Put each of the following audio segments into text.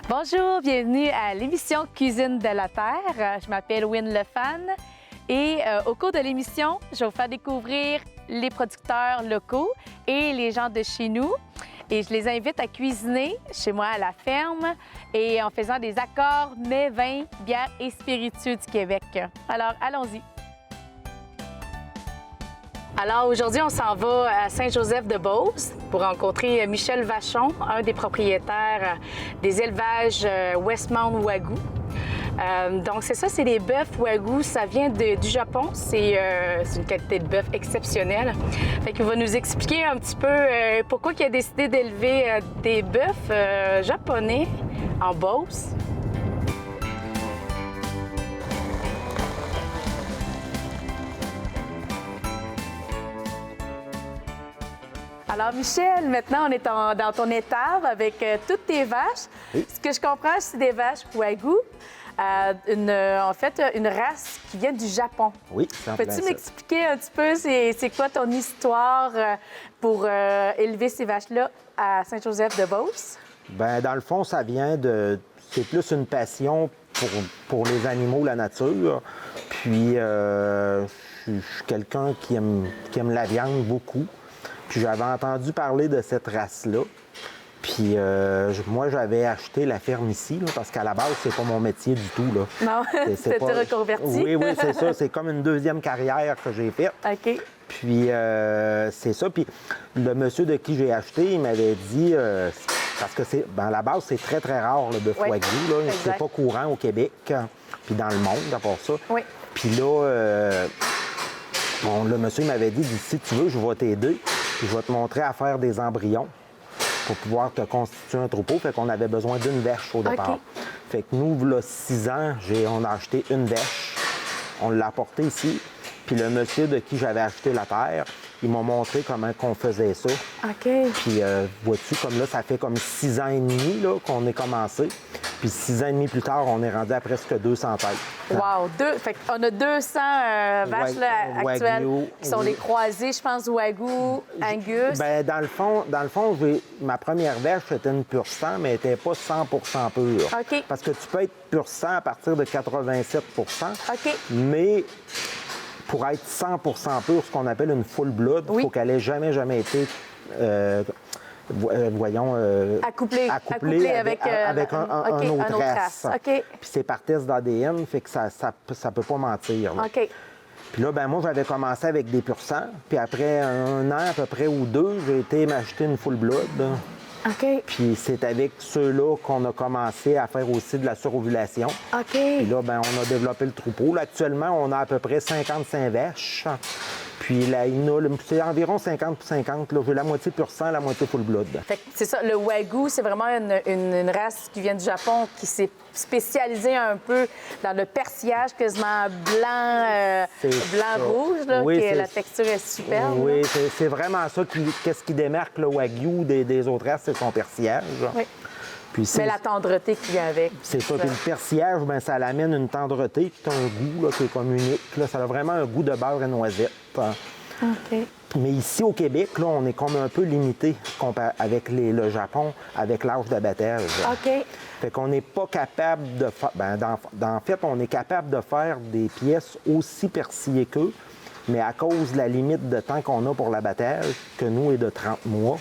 Bonjour, bienvenue à l'émission Cuisine de la Terre. Je m'appelle Wynne Lefan et au cours de l'émission, je vais vous faire découvrir les producteurs locaux et les gens de chez nous. Et je les invite à cuisiner chez moi à la ferme et en faisant des accords mets, vins, bières et spiritueux du Québec. Alors, allons-y. Alors aujourd'hui, on s'en va à Saint-Joseph-de-Beauce pour rencontrer Michel Vachon, un des propriétaires des élevages Westmount Wagyu. Donc c'est ça, c'est des bœufs Wagyu, ça vient du Japon, c'est une qualité de bœuf exceptionnelle. Fait qu'il va nous expliquer un petit peu pourquoi il a décidé d'élever des bœufs japonais en Beauce. Alors, Michel, maintenant, on est dans ton étable avec toutes tes vaches. Oui. Ce que je comprends, c'est des vaches Wagyu. En fait, une race qui vient du Japon. Oui, c'est en plein Peux-tu ça. m'expliquer un petit peu c'est quoi ton histoire pour élever ces vaches-là à Saint-Joseph-de-Beauce? Bien, dans le fond, ça vient de... C'est plus une passion pour les animaux, la nature. Puis, je suis quelqu'un qui aime la viande beaucoup. Puis, j'avais entendu parler de cette race-là. Puis, moi, j'avais acheté la ferme ici, là, parce qu'à la base, c'est pas mon métier du tout, là. Non, c'était reconverti. Oui, c'est ça. C'est comme une deuxième carrière que j'ai faite. OK. Puis, c'est ça. Puis, le monsieur de qui j'ai acheté, il m'avait dit... parce que à la base, c'est très, très rare, le bœuf Oui, Wagyu, là. exact. C'est pas courant au Québec, puis dans le monde, à part ça. Oui. Puis là, le monsieur m'avait dit, si tu veux, je vais t'aider. Puis je vais te montrer à faire des embryons pour pouvoir te constituer un troupeau. Fait qu'on avait besoin d'une vache au départ. OK. Fait que nous, là, 6 ans, on a acheté une vache. On l'a apportée ici. Puis le monsieur de qui j'avais acheté la terre, il m'a montré comment qu'on faisait ça. OK. Puis vois-tu, comme là, ça fait comme 6 ans et demi là, qu'on est commencé. Puis 6 ans et demi plus tard, on est rendu à presque 200 têtes. Wow! Fait qu'on a 200 vaches là, actuelles Wagyu, qui sont oui. des croisées, je pense, Wagyu, Angus. Bien, dans le fond, ma première vache, c'était une pur sang, mais elle n'était pas 100 pure. OK. Parce que tu peux être pur sang à partir de 87 OK. mais pour être 100 pur, ce qu'on appelle une full blood, il Oui. faut qu'elle ait jamais été... Accouplé avec un OK, autre race. OK. Puis c'est par test d'ADN, fait que ça peut pas mentir. Là. OK. Puis là, ben moi, j'avais commencé avec des pur sang. Puis après un an à peu près ou 2, j'ai été m'acheter une full blood. OK. Puis c'est avec ceux-là qu'on a commencé à faire aussi de la surovulation. OK. Puis là, ben on a développé le troupeau. Là, actuellement, on a à peu près 55 vaches. Puis là, c'est environ 50-50. Là. J'ai la moitié pur sang, la moitié full blood. Fait que c'est ça, le Wagyu, c'est vraiment une race qui vient du Japon, qui s'est spécialisée un peu dans le persillage quasiment C'est ça. blanc-rouge, là, Oui, que la texture est superbe. Oui, là. c'est vraiment ça qu'est-ce qui démarque le Wagyu des autres races, c'est son persillage. Oui. Puis Mais la tendreté qui vient avec. c'est ça. Puis le persillage, ben, ça l'amène une tendreté, puis un goût là, qui est comme unique. Là. Ça a vraiment un goût de beurre et noisette. OK. Mais ici, au Québec, là, on est comme un peu limité avec le Japon, avec l'âge d'abattage. OK. Fait qu'on n'est pas capable de faire... en fait, on est capable de faire des pièces aussi persillées qu'eux, mais à cause de la limite de temps qu'on a pour l'abattage, que nous est de 30 mois,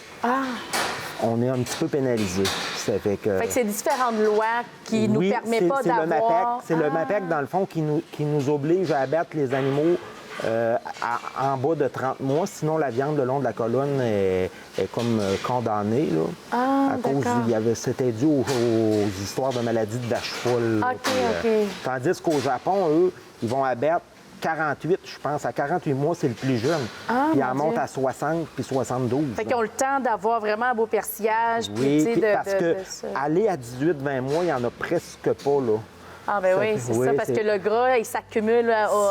on est un petit peu pénalisé. Ça fait que... Fait que c'est différentes lois qui nous permettent pas d'avoir... C'est le MAPEC, dans le fond, qui nous oblige à abattre les animaux en bas de 30 mois. Sinon, la viande le long de la colonne est comme condamnée. Là, à cause, c'était dû aux histoires de maladies de vache folle. là. OK, Puis, OK. Tandis qu'au Japon, eux, ils vont abattre 48, je pense. À 48 mois, c'est le plus jeune. Puis ils en montent à 60 puis 72. Fait qu'ils ont le temps d'avoir vraiment un beau persillage. Puis, tu Oui, sais, puis parce que ça. aller à 18-20 mois, il n'y en a presque pas, là. Ah, ben oui, c'est ça, parce que le gras, il s'accumule au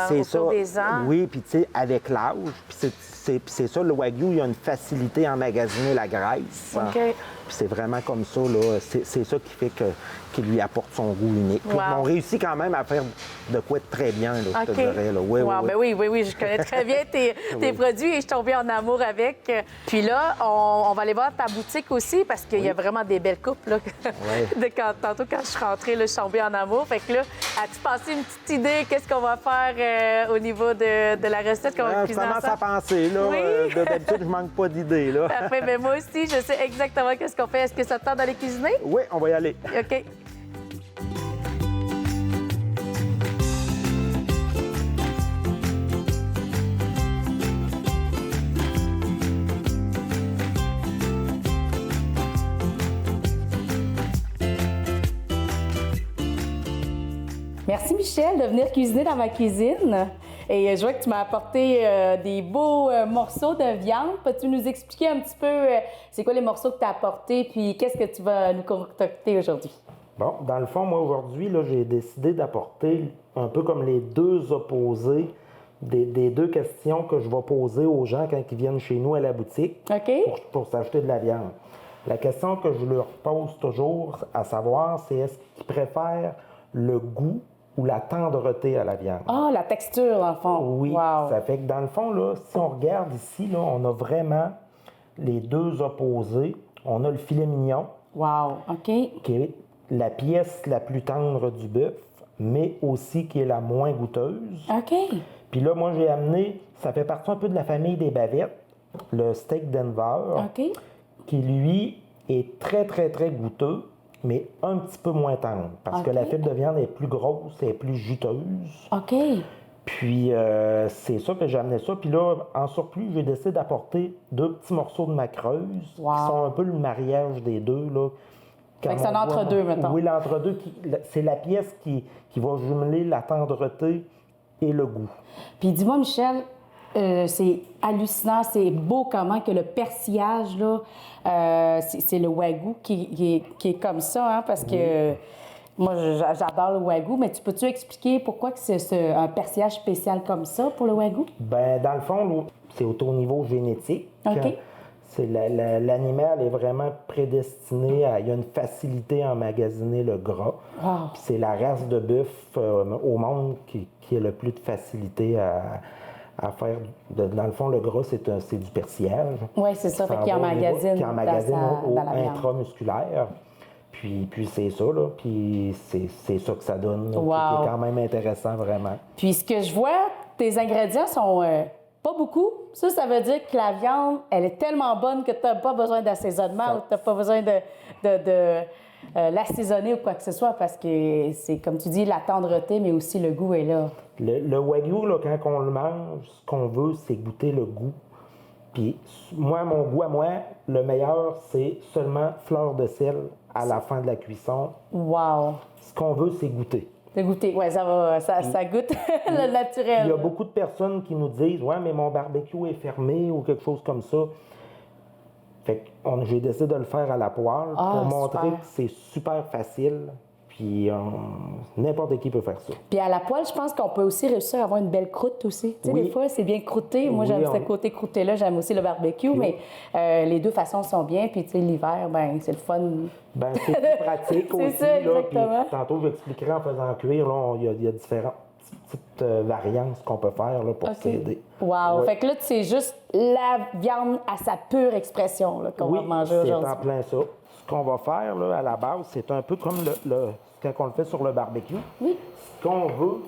C'est cours des ans. Oui, puis tu sais, avec l'âge, puis c'est ça, le Wagyu, il a une facilité à emmagasiner la graisse. OK. Puis c'est vraiment comme ça, là. C'est ça qui fait qu'il lui apporte son goût unique. Wow. On réussit quand même à faire de quoi de très bien, là, je te OK. dirais. Là. Ouais, Wow, ouais, ben oui, je connais très bien tes produits et je suis tombée en amour avec. Puis là, on va aller voir ta boutique aussi parce qu'il y a vraiment des belles coupes. Là. Tantôt, quand je suis rentrée, là, je suis tombée en amour. Fait que là, as-tu pensé une petite idée? Qu'est-ce qu'on va faire au niveau de la recette qu'on va je cuisiner commence à ensemble? penser. Là. Oui. D'habitude, je manque pas d'idées. Là. Parfait. Mais moi aussi, je sais exactement qu'est-ce qu'on fait. Est-ce que ça te tente d'aller cuisiner? Oui, on va y aller. OK. Merci Michel de venir cuisiner dans ma cuisine. Et je vois que tu m'as apporté des beaux morceaux de viande. Peux-tu nous expliquer un petit peu c'est quoi les morceaux que tu as apportés puis qu'est-ce que tu vas nous concocter aujourd'hui? Bon, dans le fond, moi, aujourd'hui, là, j'ai décidé d'apporter un peu comme les deux opposés des deux questions que je vais poser aux gens quand ils viennent chez nous à la boutique OK. pour s'acheter de la viande. La question que je leur pose toujours à savoir, c'est est-ce qu'ils préfèrent le goût ou la tendreté à la viande? Ah, la texture, dans le fond. Oui, Wow. ça fait que dans le fond, là, si on regarde ici, là, on a vraiment les deux opposés. On a le filet mignon, Wow. OK. qui est la pièce la plus tendre du bœuf, mais aussi qui est la moins goûteuse. OK. Puis là, moi, j'ai amené, ça fait partie un peu de la famille des bavettes, le steak Denver, OK. qui, lui, est très, très, très goûteux, mais un petit peu moins tendre, parce que OK. la fibre de viande est plus grosse et plus juteuse. OK. Puis, c'est ça que j'ai amené ça. Puis là, en surplus, j'ai décidé d'apporter deux petits morceaux de macreuse, Wow. qui sont un peu le mariage des deux, là. Fait que c'est un entre-deux, mettons. Oui, l'entre-deux, c'est la pièce qui va jumeler la tendreté et le goût. Puis dis-moi, Michel, c'est hallucinant, c'est beau comment que le persillage, là, c'est le Wagyu qui est comme ça, hein, parce que moi, j'adore le Wagyu, mais tu peux-tu expliquer pourquoi que c'est un persillage spécial comme ça pour le Wagyu? Bien, dans le fond, là, c'est au niveau génétique. OK. L'animal est vraiment prédestiné à... Il y a une facilité à emmagasiner le gras. Wow. Puis c'est la race de bœuf au monde qui a le plus de facilité à faire. Dans le fond, le gras, c'est du persillage. Oui, c'est ça, fait qu'il emmagasine qui emmagasine au dans la viande. intramusculaire. Puis c'est ça, là. Puis c'est ça que ça donne, là, Wow. qui est quand même intéressant, vraiment. Puis ce que je vois, tes ingrédients sont pas beaucoup. Ça veut dire que la viande, elle est tellement bonne que tu n'as pas besoin d'assaisonnement ou tu n'as pas besoin de l'assaisonner ou quoi que ce soit parce que c'est, comme tu dis, la tendreté, mais aussi le goût est là. Le Wagyu, là, quand on le mange, ce qu'on veut, c'est goûter le goût. Puis moi, mon goût à moi, le meilleur, c'est seulement fleur de sel à la fin de la cuisson. Wow! Ce qu'on veut, c'est goûter. C'est goûter. Oui, ça goûte le naturel. Il y a beaucoup de personnes qui nous disent « Ouais, mais mon barbecue est fermé » ou quelque chose comme ça. Fait que j'ai décidé de le faire à la poêle pour montrer super. que c'est super facile. Puis n'importe qui peut faire ça. Puis à la poêle, je pense qu'on peut aussi réussir à avoir une belle croûte aussi. Tu sais, Oui. des fois, c'est bien croûté. Moi, Oui, j'aime ce côté croûté-là. J'aime aussi le barbecue, mais les deux façons sont bien. Puis, tu sais, l'hiver, ben c'est le fun. Ben c'est plus pratique C'est aussi. ça, Là, exactement. puis tantôt, je vous expliquerai en faisant cuire, là, il y a différentes petites variantes qu'on peut faire là, pour s'aider. Wow! Ouais. Fait que là, c'est juste la viande à sa pure expression là, qu'on va manger c'est aujourd'hui. en plein ça. Ce qu'on va faire là, à la base, c'est un peu comme quand on le fait sur le barbecue. Oui. Ce qu'on veut,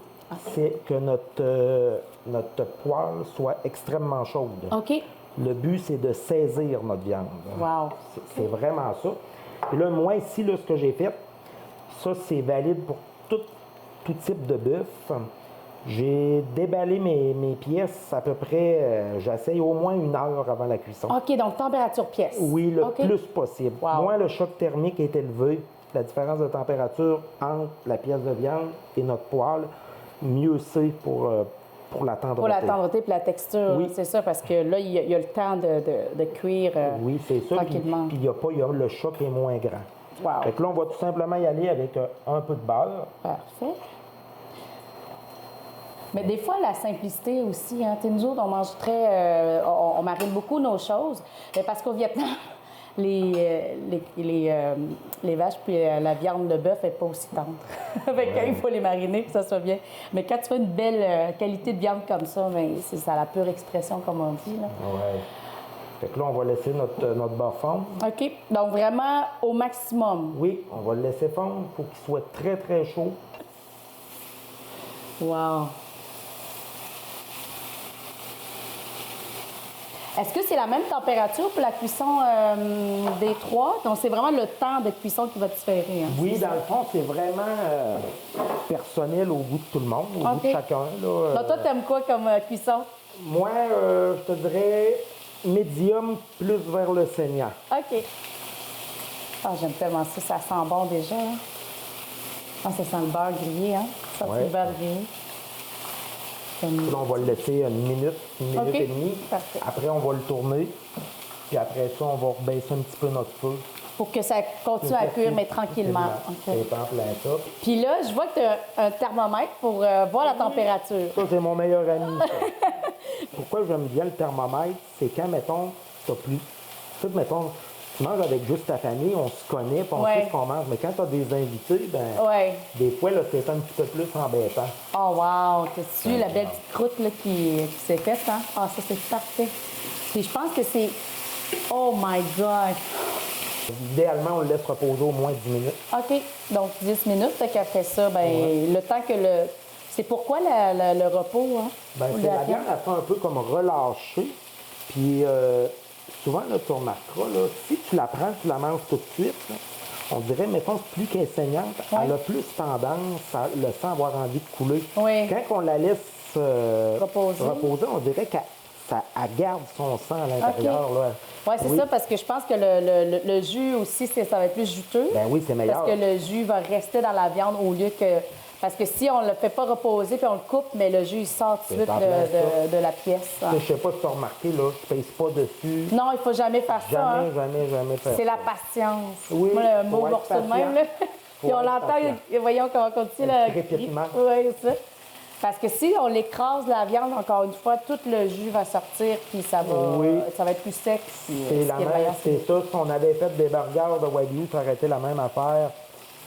c'est que notre poêle soit extrêmement chaude. OK. Le but, c'est de saisir notre viande. Wow. C'est vraiment ça. Et là, moi, ici, là, ce que j'ai fait, ça, c'est valide pour tout type de bœuf. J'ai déballé mes pièces à peu près, j'essaye au moins 1 heure avant la cuisson. OK, donc température pièce. Oui, le OK. plus possible. Wow. Moins le choc thermique est élevé, la différence de température entre la pièce de viande et notre poêle, mieux c'est pour la tendreté. Pour la tendreté et la texture, Oui. c'est ça, parce que là, il y a le temps de cuire Oui, c'est ça. Puis tranquillement. le choc est moins grand. Wow. Fait que là, on va tout simplement y aller avec un peu de beurre. Parfait. Mais des fois, la simplicité aussi, hein. Tu sais, nous autres, on mange on marine beaucoup nos choses. Mais parce qu'au Vietnam, les vaches puis la viande de bœuf n'est pas aussi tendre. Fait que il faut les mariner pour que ça soit bien. Mais quand tu fais une belle qualité de viande comme ça, ben, c'est ça la pure expression, comme on dit. Là. Ouais. Fait que là, on va laisser notre beurre fondre. OK. Donc, vraiment au maximum. Oui, on va le laisser fondre. Il faut qu'il soit très, très chaud. Wow. Est-ce que c'est la même température pour la cuisson des trois? Donc, c'est vraiment le temps de cuisson qui va différer. Hein? Oui, dans le fond, c'est vraiment personnel au goût de tout le monde, au goût de chacun. Là. Donc, toi, t'aimes quoi comme cuisson? Moi, je te dirais médium plus vers le saignant. OK. Ah, j'aime tellement ça. Ça sent bon déjà. Hein? Ah, ça sent le beurre grillé, hein? Ça sent le beurre grillé. Là, on va le laisser une minute et demie. Parfait. Après, on va le tourner. Puis après ça, on va rebaisser un petit peu notre feu. Pour que ça continue à cuire, mais tranquillement. C'est en plein ça. Puis là, je vois que tu as un thermomètre pour voir la température. Ça, c'est mon meilleur ami. Pourquoi j'aime bien le thermomètre? C'est quand, mettons, t'as plus... Tu sais, mettons, tu manges avec juste ta famille, on se connaît, puis on sait ce qu'on mange. Mais quand tu as des invités, des fois, là, c'est un petit peu plus embêtant. Oh, wow! T'as-tu la belle petite croûte là, qui s'est faite, hein? Ah, ça, c'est parfait. Puis je pense que c'est... Oh my God! Idéalement, on le laisse reposer au moins 10 minutes. OK. Donc, 10 minutes. Fait qu'après ça, le temps que le... C'est pourquoi le repos, hein? C'est la viande, elle fait un peu comme relâcher. Puis souvent, là, tu remarqueras, là, si tu la prends, tu la manges tout de suite, là, on dirait, mettons, plus qu'elle est saignante, elle a plus tendance, le sang, avoir envie de couler. Oui. Quand on la laisse reposer, on dirait qu'elle garde son sang à l'intérieur. Oui, c'est ça, parce que je pense que le jus aussi, ça va être plus juteux. Ben oui, c'est meilleur. Parce que le jus va rester dans la viande au lieu que... Parce que si on ne le fait pas reposer puis on le coupe, mais le jus, il sort tout de suite de la pièce. Je ne sais pas si tu as remarqué, là, je ne pèse pas dessus. Non, il ne faut jamais faire ça. Hein? Jamais faire ça. C'est la patience. Oui, moi, le mot morceau de même, là. Puis on l'entend, voyons comment on dit, là. Crépitement. Oui, c'est ça. Parce que si on l'écrase la viande, encore une fois, tout le jus va sortir, puis ça va être plus sec. C'est ça. Si on avait fait des burgers de Wagyu, ça aurait été la même affaire.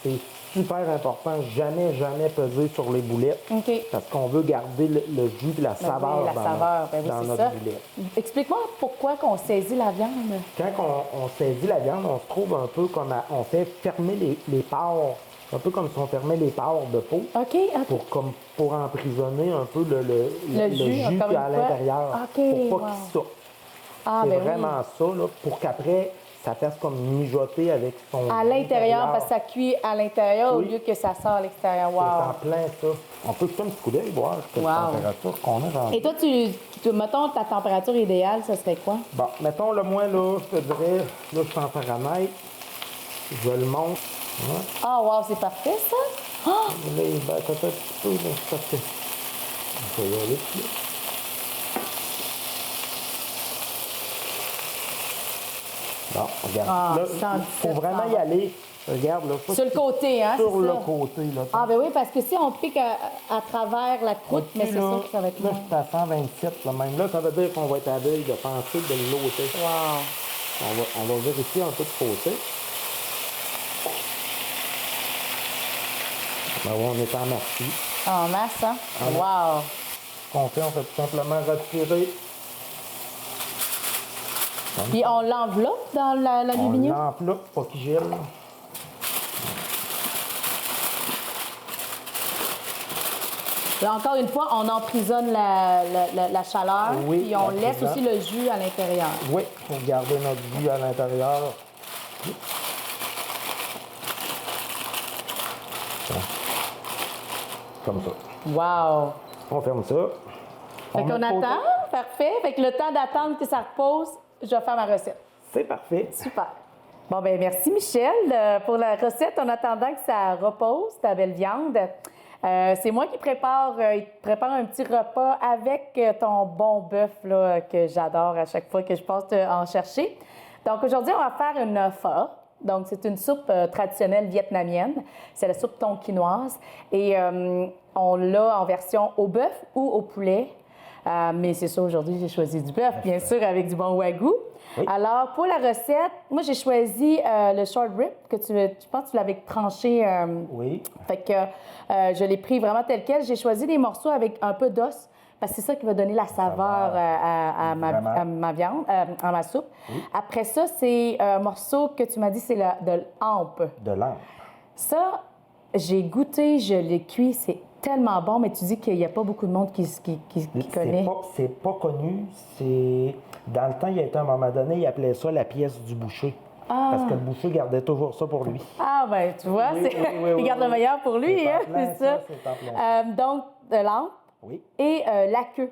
C'est super important. Jamais peser sur les boulettes. OK. Parce qu'on veut garder le jus et la saveur dans notre boulet. Explique-moi pourquoi qu'on saisit la viande. Quand on saisit la viande, on se trouve un peu comme on fait fermer les pores. Un peu comme si on fermait les pores de peau. OK. Pour emprisonner un peu le jus à l'intérieur. OK. Pour pas qu'il sorte. C'est vraiment ça, là, pour qu'après, ça fasse comme mijoter avec son... À l'intérieur, parce que ça cuit à l'intérieur au lieu que ça sort à l'extérieur. Wow. C'est en plein ça. On peut jeter un petit coup d'œil, voir quelle température qu'on a dans... Et toi, mettons, ta température idéale, ça serait quoi? Bon, mettons, le moins, là, je te dirais, là, je suis en Fahrenheit. Je le monte. Ah, wow, c'est parfait, ça? Oh! Là, il va être un petit peu, là, c'est parfait. On va y aller, là. Bon, regarde. Là, il faut vraiment y aller. Regarde, là. Sur le côté, hein? Sur le côté, là. Ah, ben oui, parce que si on pique à travers la croûte, mais c'est sûr que ça va être là, je suis à 127, là, même. Là, ça veut dire qu'on va être à veille de penser de l'ôter. Wow! On va vérifier un peu de côté. Ben oui, on est en masse. En masse, hein? Wow! Ce qu'on fait, on fait tout simplement retirer. Puis on l'enveloppe dans l'aluminium? On l'enveloppe pour qu'il gèle. Là, encore une fois, on emprisonne la chaleur, puis on laisse aussi le jus à l'intérieur. Oui, pour garder notre jus à l'intérieur. Comme ça. Wow! On ferme ça. Fait qu'on attend, parfait. Fait que le temps d'attendre que ça repose, je vais faire ma recette. C'est parfait. Super. Bon, ben merci Michel pour la recette en attendant que ça repose, ta belle viande. C'est moi qui prépare un petit repas avec ton bon bœuf là, que j'adore à chaque fois que je passe en chercher. Donc aujourd'hui, on va faire une pho. Donc, c'est une soupe traditionnelle vietnamienne. C'est la soupe thon quinoise. Et on l'a en version au bœuf ou au poulet. Mais c'est ça, aujourd'hui, j'ai choisi du bœuf, bien sûr, avec du bon wagyu. Oui. Alors, pour la recette, moi, j'ai choisi le short rib, que tu penses que tu l'avais tranché. Oui. Fait que je l'ai pris vraiment tel quel. J'ai choisi des morceaux avec un peu d'os, parce que c'est ça qui va donner la saveur à ma viande, à ma soupe. Oui. Après ça, c'est un morceau que tu m'as dit, c'est de l'ampe. De l'ampe. Ça, j'ai goûté, je l'ai cuit, c'est tellement bon, mais tu dis qu'il n'y a pas beaucoup de monde qui connaît. C'est pas connu. Dans le temps, il y a été un moment donné, il appelait ça la pièce du boucher. Ah. Parce que le boucher gardait toujours ça pour lui. Ah, bien, tu vois, il garde le meilleur pour lui, hein, c'est ça. Donc, de l'ampe et la queue.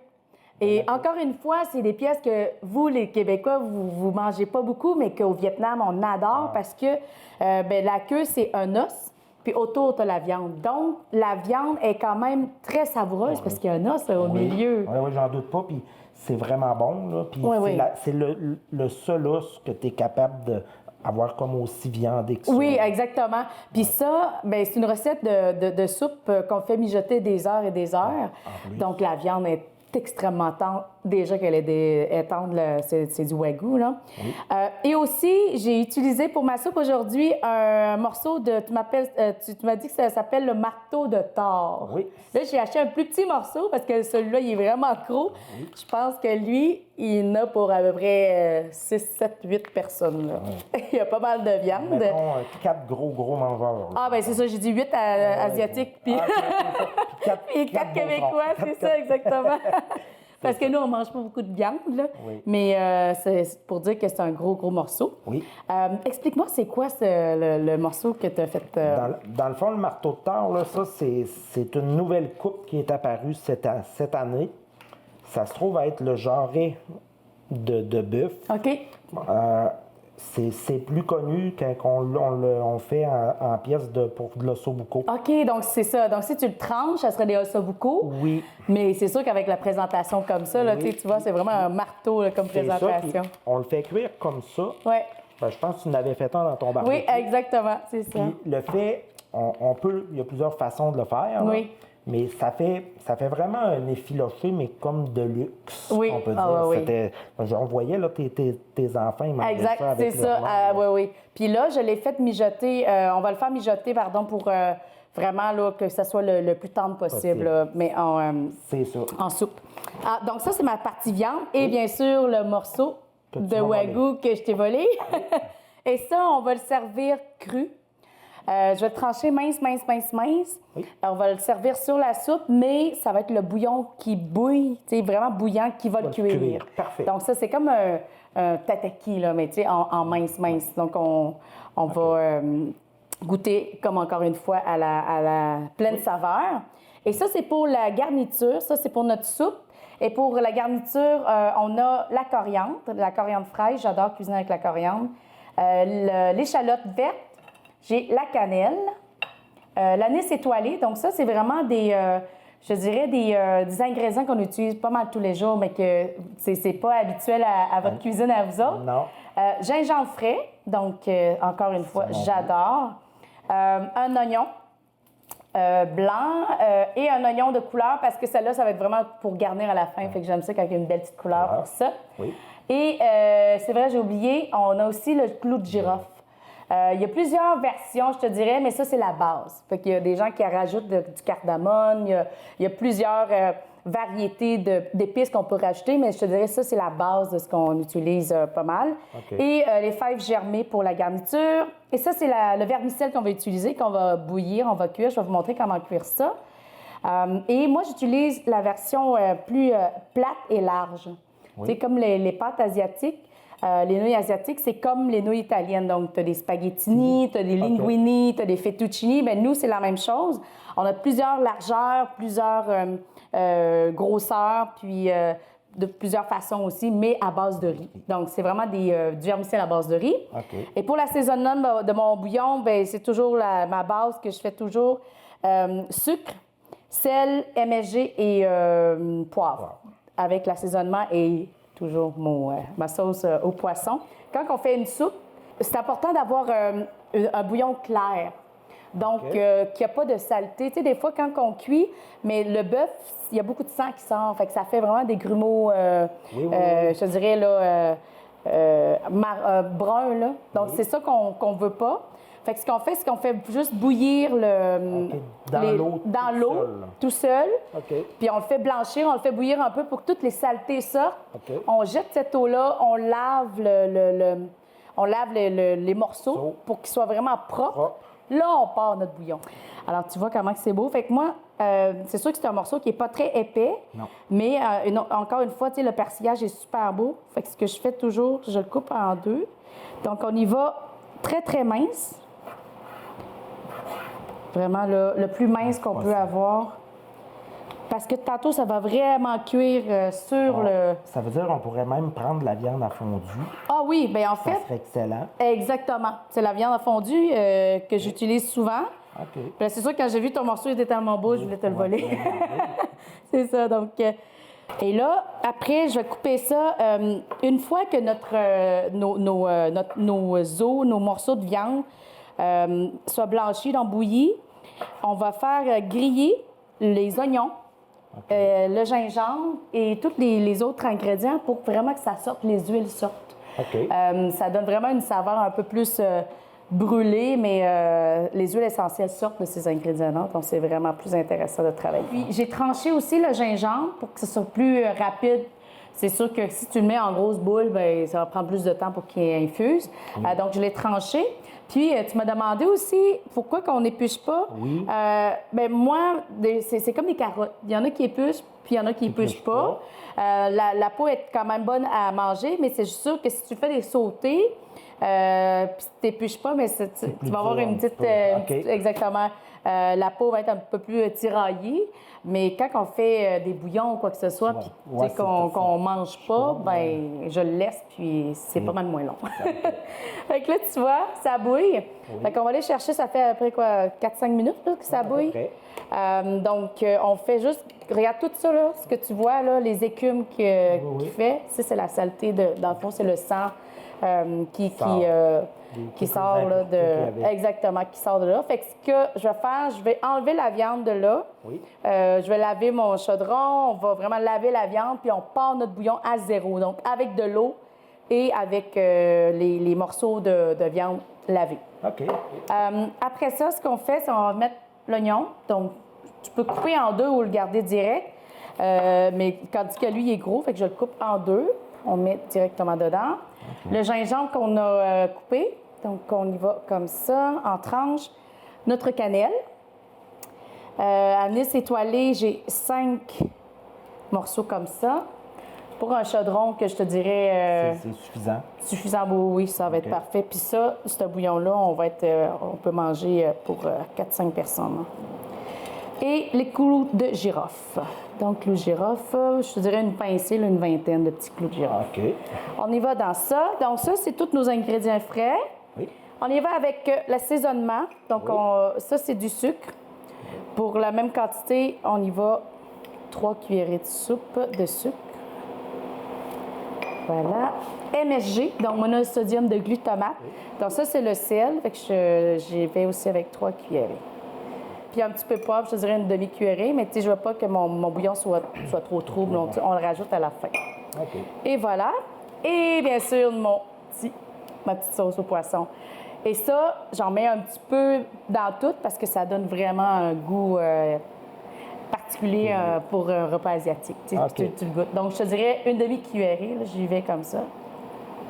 Et encore une fois, c'est des pièces que vous, les Québécois, vous ne mangez pas beaucoup, mais qu'au Vietnam, on adore parce que la queue, c'est un os. Puis autour, tu as la viande. Donc, la viande est quand même très savoureuse parce qu'il y a un os au milieu. Oui, j'en doute pas. Puis c'est vraiment bon. Là. Puis c'est le seul os que tu es capable d'avoir comme aussi viandé que ça. Oui, exactement. Puis ça, c'est une recette de soupe qu'on fait mijoter des heures et des heures. Donc, la viande est extrêmement tendre. Déjà qu'elle est tendre, c'est du wagyu, là. Oui. Et aussi, j'ai utilisé pour ma soupe aujourd'hui un morceau de... Tu m'as dit que ça s'appelle le marteau de Thor. Oui. Là, j'ai acheté un plus petit morceau parce que celui-là, il est vraiment gros. Oui. Je pense que lui, il en a pour à peu près 6, 7, 8 personnes, là. Oui. Il y a pas mal de viande. Mettons 4 gros mangeurs. Là. Ah, bien, c'est ça. J'ai dit 8 asiatiques, puis... et 4 Québécois, c'est ça, exactement. Parce que nous, on ne mange pas beaucoup de viande, là. Oui. Mais c'est pour dire que c'est un gros morceau. Oui. Explique-moi, c'est quoi le morceau que tu as fait? Dans le fond, le marteau de Thor, là, ça, c'est une nouvelle coupe qui est apparue cette année. Ça se trouve être le jarret de bœuf. OK. C'est plus connu quand on fait en pièces pour de l'ossobuco. OK, donc c'est ça. Donc si tu le tranches, ça serait des ossobuco. Oui. Mais c'est sûr qu'avec la présentation comme ça, là, tu vois, c'est vraiment un marteau là, comme présentation. Ça, on le fait cuire comme ça. Oui. Je pense que tu en avais fait un dans ton barbecue. Oui, exactement, c'est ça. Puis le fait, il y a plusieurs façons de le faire. Oui. Là. Mais ça fait vraiment un effiloché, mais comme de luxe, on peut dire. Oui. On voyait là, tes enfants, ils mangeaient ça avec c'est ça. Oui. Puis là, je l'ai fait mijoter. On va le faire mijoter, pour vraiment là, que ça soit le plus tendre possible. Là, mais en soupe. Donc ça, c'est ma partie viande. Et bien sûr, le morceau de wagyu que je t'ai volé. Et ça, on va le servir cru. Je vais le trancher mince. Oui. On va le servir sur la soupe, mais ça va être le bouillon qui bouille, vraiment bouillant, qui va le cuire. Parfait. Donc ça, c'est comme un tataki, là, mais en mince. Donc on va goûter, comme encore une fois, à la pleine saveur. Et ça, c'est pour la garniture. Ça, c'est pour notre soupe. Et pour la garniture, on a la coriandre fraîche. J'adore cuisiner avec la coriandre. L'échalote verte. J'ai la cannelle, l'anis étoilé. Donc ça, c'est vraiment des ingrédients qu'on utilise pas mal tous les jours, mais que c'est pas habituel à votre cuisine à vous autres. Non. Gingembre frais, donc encore une fois, j'adore. Un oignon blanc et un oignon de couleur, parce que celle-là, ça va être vraiment pour garnir à la fin. Fait que j'aime ça quand il y a une belle petite couleur pour ça. Oui. Et c'est vrai, j'ai oublié, on a aussi le clou de girofle. Il y a plusieurs versions, je te dirais, mais ça, c'est la base. Fait qu'il y a des gens qui rajoutent du cardamone, il y a plusieurs variétés d'épices qu'on peut rajouter, mais je te dirais, ça, c'est la base de ce qu'on utilise pas mal. Okay. Et les fèves germées pour la garniture. Et ça, c'est le vermicelle qu'on va utiliser, qu'on va bouillir, on va cuire. Je vais vous montrer comment cuire ça. Et moi, j'utilise la version plus plate et large. Oui. Tu sais, comme les pâtes asiatiques. Les nouilles asiatiques, c'est comme les nouilles italiennes. Donc, tu as des spaghettini, tu as des linguini, tu as des fettuccini. Bien, nous, c'est la même chose. On a plusieurs largeurs, plusieurs grosseurs, puis de plusieurs façons aussi, mais à base de riz. Donc, c'est vraiment du vermicelle à base de riz. Okay. Et pour l'assaisonnement de mon bouillon, bien, c'est toujours ma base que je fais toujours. Sucre, sel, MSG et poivre. Avec l'assaisonnement et toujours ma sauce au poisson. Quand on fait une soupe, c'est important d'avoir un bouillon clair. Donc, OK. qu'il n'y a pas de saleté. Tu sais, des fois, quand on cuit, mais le bœuf, il y a beaucoup de sang qui sort. Fait que ça fait vraiment des grumeaux, Oui. je te dirais, là, bruns, là. Donc, c'est ça qu'on ne veut pas. Fait que ce qu'on fait, c'est qu'on fait juste bouillir OK. Dans l'eau, tout seul. OK. Puis on le fait blanchir, on le fait bouillir un peu pour que toutes les saletés sortent. OK. On jette cette eau-là, on lave on lave les morceaux pour qu'ils soient vraiment propres. Là, on part notre bouillon. Alors, tu vois comment c'est beau. Fait que moi, c'est sûr que c'est un morceau qui n'est pas très épais. Non. Mais encore une fois, tu sais, le persillage est super beau. Fait que ce que je fais toujours, je le coupe en deux. Donc, on y va très, très mince. Vraiment le plus mince qu'on peut avoir. Parce que tantôt, ça va vraiment cuire sur le... Ça veut dire qu'on pourrait même prendre la viande à fondu. Ah oui, bien en Ça fait, serait excellent. exactement. C'est la viande à fondu que j'utilise souvent. OK. Puis là, c'est sûr que quand j'ai vu ton morceau était tellement beau, je voulais te le voler. C'est ça, donc... et là, après, je vais couper ça. Une fois que nos os, nos morceaux de viande soient blanchis, donc bouillis, on va faire griller les oignons, le gingembre et tous les autres ingrédients pour vraiment que ça sorte, les huiles sortent. OK. Ça donne vraiment une saveur un peu plus brûlée, mais les huiles essentielles sortent de ces ingrédients-là, donc c'est vraiment plus intéressant de travailler. Puis j'ai tranché aussi le gingembre pour que ce soit plus rapide. C'est sûr que si tu le mets en grosse boule, bien, ça va prendre plus de temps pour qu'il infuse. Donc je l'ai tranché. Puis, tu m'as demandé aussi pourquoi qu'on n'épluche pas. Oui. Bien, moi, c'est comme des carottes. Il y en a qui épluchent, puis il y en a qui n'épluchent pas. La peau est quand même bonne à manger, mais c'est juste sûr que si tu fais des sautés, puis tu n'épluches pas, mais tu vas avoir une petite... exactement. La peau va être un peu plus tiraillée. Mais quand on fait des bouillons ou quoi que ce soit, puis qu'on ne mange pas, ben je le laisse, puis c'est pas mal moins long. Fait que là, tu vois, ça bouille. Fait qu'on va aller chercher, ça fait après quoi, 4-5 minutes là, que ça bouille. Donc, on fait juste... Regarde tout ça, là, ce que tu vois, là, les écumes qu'il fait. Ça, c'est la saleté, dans le fond, c'est le sang qui sort là, exactement, qui sort de là. Fait que ce que je vais faire, je vais enlever la viande de là. Oui. Je vais laver mon chaudron. On va vraiment laver la viande, puis on part notre bouillon à zéro. Donc, avec de l'eau et avec les morceaux de viande lavés. OK. Après ça, ce qu'on fait, c'est qu'on va mettre l'oignon. Donc, tu peux couper en deux ou le garder direct. Mais tandis que lui, il est gros, fait que je le coupe en deux. On le met directement dedans. Okay. Le gingembre qu'on a coupé, donc on y va comme ça, en tranches. Notre cannelle. Anis étoilé, j'ai 5 morceaux comme ça. Pour un chaudron que je te dirais... c'est suffisant? Suffisant, oui, ça va être parfait. Puis ça, ce bouillon-là, on peut manger pour 4-5 personnes. Et les clous de girofle. Donc, clous de girofle, je te dirais une pincée, une vingtaine de petits clous de girofle. OK. On y va dans ça. Donc, ça, c'est tous nos ingrédients frais. Oui. On y va avec l'assaisonnement. Donc, ça, c'est du sucre. Pour la même quantité, on y va 3 cuillerées de soupe de sucre. Voilà. MSG, donc monosodium de glutamate. Oui. Donc, ça, c'est le sel. Fait que j'y vais aussi avec 3 cuillerées. Puis un petit peu de poivre, je te dirais une demi-cuillerée, mais tu sais, je veux pas que mon bouillon soit trop trouble, donc on le rajoute à la fin. OK. Et voilà. Et bien sûr, ma petite sauce au poisson. Et ça, j'en mets un petit peu dans tout parce que ça donne vraiment un goût particulier pour un repas asiatique. Tu le goûtes. Donc, je te dirais une demi-cuillerée, j'y vais comme ça.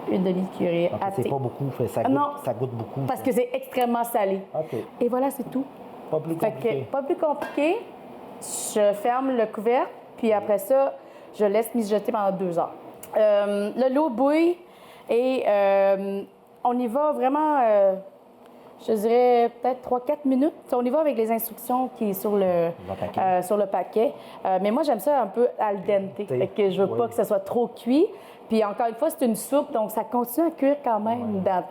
Une demi-cuillerée à thé. C'est pas beaucoup, ça goûte beaucoup. Parce que c'est extrêmement salé. OK. Et voilà, c'est tout. Pas plus compliqué. Pas plus compliqué. Je ferme le couvercle, puis après ça, je laisse mijoter pendant 2 heures. L'eau bouille et on y va vraiment, je dirais peut-être 3-4 minutes. On y va avec les instructions qui sont sur le paquet. Mais moi, j'aime ça un peu al dente. Fait que je veux pas que ça soit trop cuit. Puis encore une fois, c'est une soupe, donc ça continue à cuire quand même dans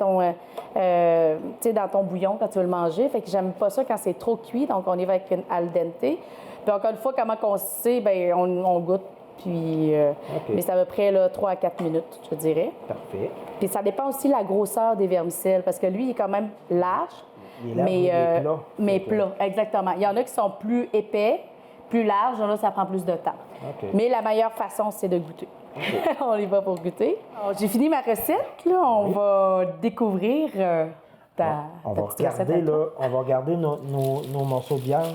ton bouillon quand tu veux le manger. Fait que j'aime pas ça quand c'est trop cuit, donc on y va avec une al dente. Puis encore une fois, comment on sait, bien, on goûte Puis, mais c'est à peu près là, 3 à 4 minutes, je dirais. Parfait. Puis ça dépend aussi de la grosseur des vermicelles, parce que lui, il est quand même large. Il est large, mais plat, exactement. Il y en a qui sont plus épais, plus larges, là, ça prend plus de temps. OK. Mais la meilleure façon, c'est de goûter. On y va pour goûter. Alors, j'ai fini ma recette, là. On va découvrir On va regarder nos morceaux de viande.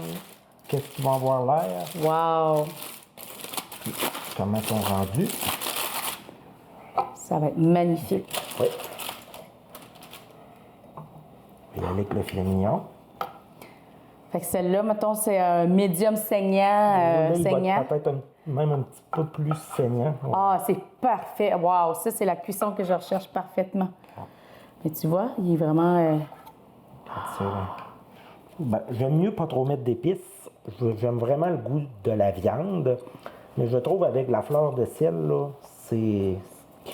Qu'est-ce qu'ils vont avoir l'air? Wow! Comment ils sont rendus? Ça va être magnifique. Oui. Et avec le filet mignon. Fait que celle-là, mettons, c'est un médium saignant. Là, il saignant. va être peut-être même un petit peu plus saignant. Ouais. Ah, c'est parfait. Wow, ça, c'est la cuisson que je recherche parfaitement. Mais tu vois, il est vraiment... Ben, j'aime mieux pas trop mettre d'épices. J'aime vraiment le goût de la viande. Mais je trouve avec la fleur de sel, là,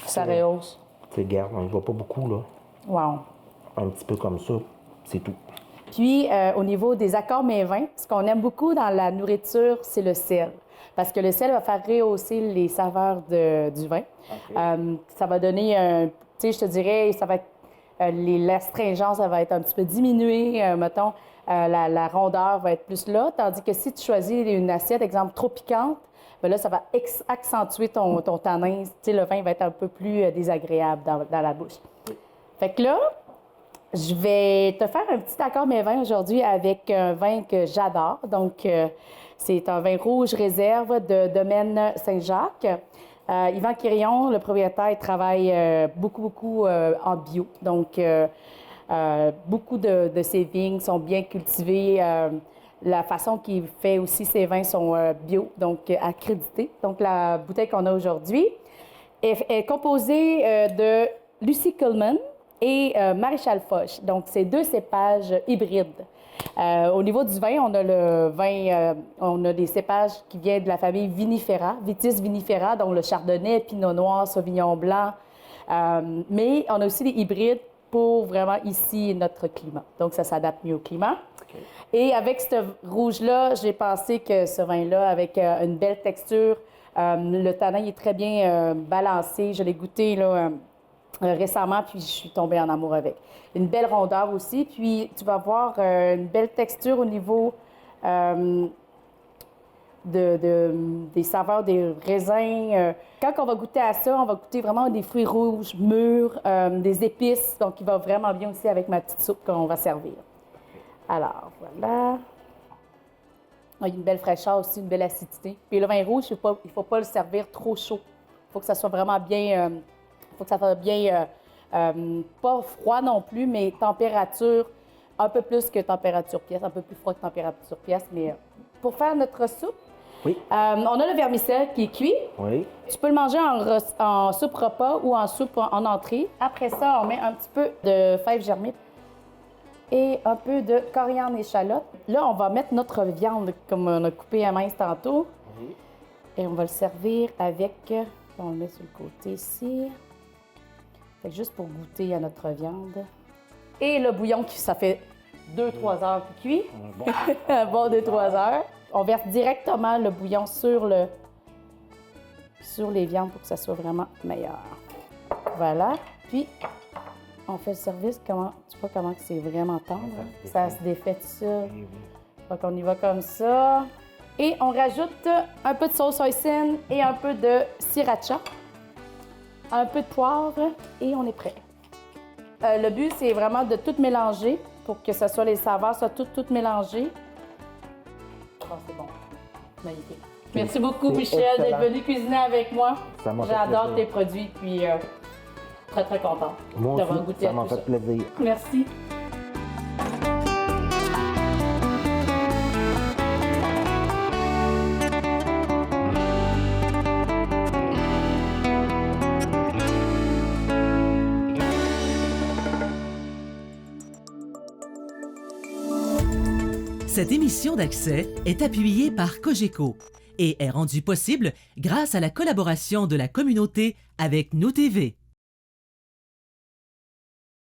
Ça rehausse. C'est garde, on ne va pas beaucoup, là. Wow. Un petit peu comme ça, c'est tout. Puis, au niveau des accords mets vins, ce qu'on aime beaucoup dans la nourriture, c'est le sel. Parce que le sel va faire rehausser les saveurs du vin. Okay. Ça va donner, tu sais, je te dirais, ça va être, l'astringence, ça va être un petit peu diminuée, mettons, la rondeur va être plus là. Tandis que si tu choisis une assiette, exemple, trop piquante, bien là, ça va accentuer ton tanin. Tu sais, le vin va être un peu plus désagréable dans la bouche. Fait que là, je vais te faire un petit accord mes vins aujourd'hui avec un vin que j'adore. Donc, c'est un vin rouge réserve de Domaine Saint-Jacques. Yvan Quirion, le propriétaire, il travaille beaucoup en bio. Donc, beaucoup de ses vignes sont bien cultivées. La façon qu'il fait aussi ses vins sont bio, donc accrédités. Donc, la bouteille qu'on a aujourd'hui est composée de Lucy Coleman et Maréchal Foch. Donc, c'est 2 cépages hybrides. Au niveau du vin, on a le vin, on a des cépages qui viennent de la famille vinifera, Vitis vinifera, donc le chardonnay, pinot noir, sauvignon blanc. Mais on a aussi des hybrides pour vraiment ici notre climat. Donc, ça s'adapte mieux au climat. Okay. Et avec ce rouge-là, j'ai pensé que ce vin-là, avec une belle texture, le tanin est très bien balancé. Je l'ai goûté là, récemment, puis je suis tombée en amour avec. Une belle rondeur aussi, puis tu vas voir une belle texture au niveau des saveurs des raisins. Quand on va goûter à ça, on va goûter vraiment des fruits rouges, mûrs, des épices, donc il va vraiment bien aussi avec ma petite soupe qu'on va servir. Alors, voilà. Il y a une belle fraîcheur aussi, une belle acidité. Puis le vin rouge, il ne faut pas le servir trop chaud. Il faut que ça soit vraiment bien... Il faut que ça soit bien, pas froid non plus, mais température un peu plus que température pièce, un peu plus froid que température pièce. Mais pour faire notre soupe, oui. On a le vermicelle qui est cuit. Oui. Tu peux le manger en soupe repas ou en soupe en entrée. Après ça, on met un petit peu de fèves germées et un peu de coriandre et échalote. Là, on va mettre notre viande comme on a coupé à mince tantôt. Oui. Et on va le servir avec... On le met sur le côté ici. Fait que juste pour goûter à notre viande. Et le bouillon, ça fait 2-3 heures qu'il cuit. Bon. Bon 2-3 heures. On verse directement le bouillon sur les viandes pour que ça soit vraiment meilleur. Voilà. Puis, on fait le service. Tu vois comment c'est vraiment tendre? Ça se défait tout ça. Donc, on y va comme ça. Et on rajoute un peu de sauce hoisin et un peu de sriracha. Un peu de poivre et on est prêt. Le but, c'est vraiment de tout mélanger pour que ce soit les saveurs soient toutes mélangées. Oh, c'est bon. Magnifique. Merci beaucoup, Michel, d'être venu cuisiner avec moi. J'adore tes produits, puis très, très contente d'avoir goûté à tout ça. Ça m'a fait plaisir. Merci. Cette émission d'Accès est appuyée par Cogeco et est rendue possible grâce à la collaboration de la communauté avec Nous TV.